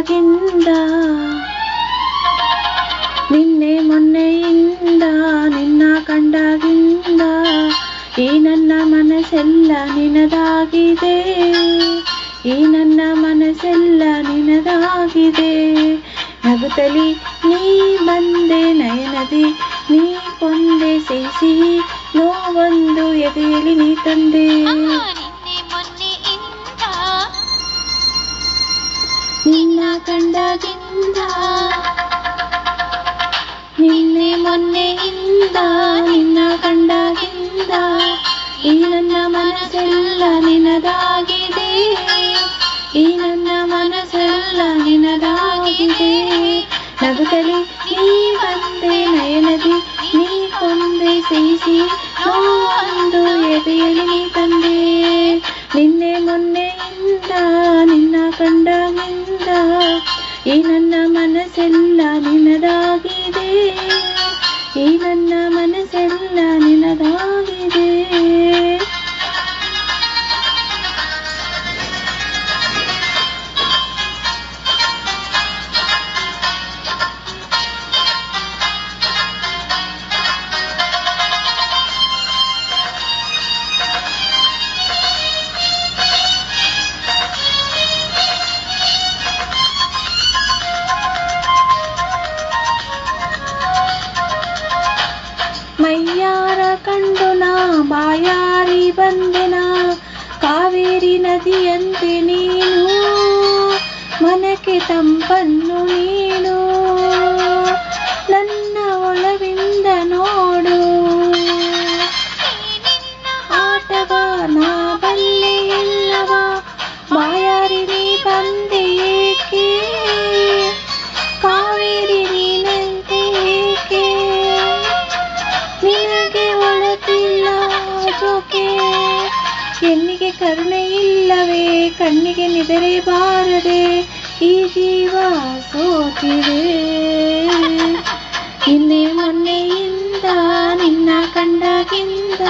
ಕಂಡಾಗಿಂದ ನಿನ್ನೆ ಮೊನ್ನೆಯಿಂದ ನಿನ್ನ ಕಂಡಾಗಿಂದ ಈ ನನ್ನ ಮನಸ್ಸೆಲ್ಲ ನಿನದಾಗಿದೆ, ಈ ನನ್ನ ಮನಸ್ಸೆಲ್ಲ ನಿನದಾಗಿದೆ. ನಗುತ್ತಲಿ ನೀ ಬಂದೆ ನಯನದಿ, ನೀ ಕೊಂದೆ ಸೇಸಿ ನೋವೊಂದು ಎದೆಯಲ್ಲಿ ನೀ ತಂದೆ. ನಿನ್ನ ಕಂಡಾಗಿಂದ ನಿನ್ನೆ ಮೊನ್ನೆಯಿಂದ ನಿನ್ನ ಕಂಡಾಗಿಂದ ಈ ನನ್ನ ಮನಸ್ಸೆಲ್ಲ ನಿನದಾಗಿದೆ, ಈ ನನ್ನ ಮನಸ್ಸೆಲ್ಲ ನಿನದಾಗಿದೆ. ನಗುತ್ತಲಿ ನೀ ಬಂದೆ ನಯನದಿ, ನೀ ಕೊಂದೆ ಸೇಸಿ ನೋವೊಂದು ಎದೆಯಲ್ಲಿ ನೀ ತಂದೆ. ನಿನ್ನೆ ಮೊನ್ನೆಯಿಂದ ನಿನ್ನ ಕಂಡಾಗಿಂದ ಈ ನನ್ನ ಮನಸ್ಸೆಲ್ಲ ನಿನದಾಗಿದೆ, ಈ ನನ್ನ ಮನಸ್ಸೆಲ್ಲ ನಿನದಾಗಿದೆ. ಮೈಯಾರ ಕಂಡು ನಾ ಬಾಯಾರಿ ಬಂದೆನ, ಕಾವೇರಿ ನದಿಯಂತೆ ನೀನು ಮನಕ್ಕೆ ತಂಪನ್ನು ನೀನು. ನನ್ನ ಒಳವಿಂದ ನೋಡು ಆಟವ ನಾ ಬಲ್ಲೆ ಎಲ್ಲವ, ಬಾಯಾರಿ ನೀ ಬಂದೆ ಏಕೆ, ಕಾವೇರಿ ನೀನಂತೆ ಏಕೆ, ನಿನಗೆ ಒಳತಿಲ್ಲ ಜೋಕೆ. ಹೆಣ್ಣಿಗೆ ಕರುಣೆ ಇಲ್ಲವೇ, ಕಣ್ಣಿಗೆ ನಿದರೆ ಬಾರದೆ ಈ ಜೀವ ಸೋತಿದೆ. ನಿನ್ನೆ ಮೊನ್ನೆಯಿಂದ ನಿನ್ನ ಕಂಡಾಗಿಂದ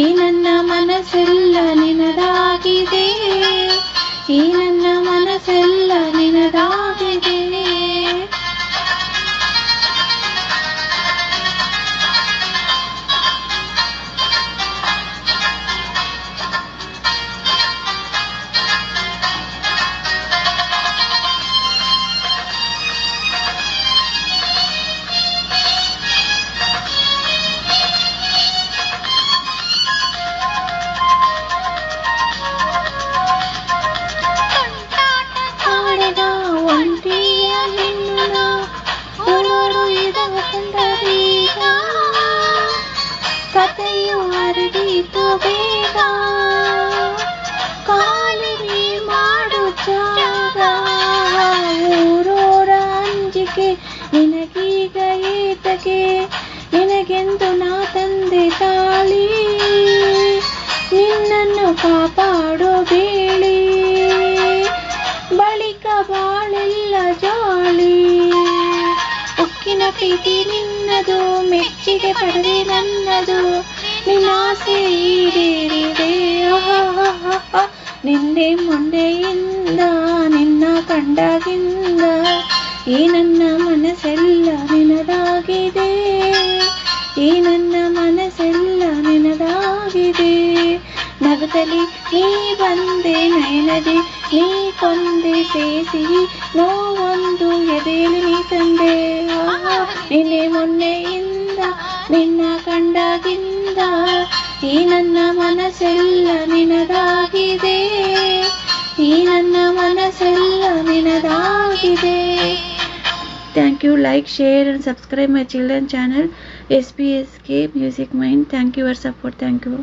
ಈ ನನ್ನ ಮನಸ್ಸೆಲ್ಲ ನಿನದಾಗಿದೆ, ಈ ನನ್ನ ಮನಸ್ಸೆಲ್ಲ ನಿನದಾಗಿದೆ. ಒಂಟಿಯ ಹೆಣ್ಣುನ ಊರೂರು ಇದವ ಕಂಡರೀಗ, ಕಥೆಯು ಹರಡಿತು ಬೇಗ, ಕಾಲಿಗೆ ಮಾಡು ಜಾಗ. ಊರೂರ ಅಂಜಿಕೆ ನಿನಗೀಗ ಏತಕ್ಕೆ, ನಿನಗೆಂದು ನಾ ತಂದೆ ತಾಳಿ, ನಿನ್ನನ್ನು ಕಾಪಾಡೋ ಬೇಳಿ, ಬಳಿಕ ಬಾಳೆಲ್ಲ ಜಾಳಿ. ಉಕ್ಕಿನ ಪ್ರೀತಿ ನಿನ್ನದು, ಮೆಚ್ಚಿಗೆ ಪಡೆದೆ ನನ್ನದು, ನಿನ್ನಾಸೆ ಈಡೇರಿದೆ. ನಿನ್ನೆ ಮೊನ್ನೆಯಿಂದ ನಿನ್ನ ಕಂಡಾಗಿಂದ ಈ ನನ್ನ ಮನಸ್ಸೆಲ್ಲ ನಿನದಾಗಿದೆ, ಈ ನನ್ನ ಮನಸ್ಸೆಲ್ಲ ನಿನದಾಗಿದೆ. ನಗುತ್ತಲಿ ನೀ ಬಂದೆ ನಯನದಿ, ನೀ ಕೊಂದೆ ಸೇಸಿ ನೋವೊಂದು ಎದೆಯಲ್ಲಿ ನೀ ತಂದೆ. ನಿನ್ನೆ ಮೊನ್ನೆಯಿಂದ ನಿನ್ನ ಕಂಡಾಗಿಂದ ಈ ನನ್ನ ಮನಸ್ಸೆಲ್ಲ ನಿನದಾಗಿದೆ, ಈ ನನ್ನ ಮನಸ್ಸೆಲ್ಲ ನಿನದಾಗಿದೆ. Thank you. Like, share and subscribe my children channel SPSK Music Mind. Thank you for support. Thank you.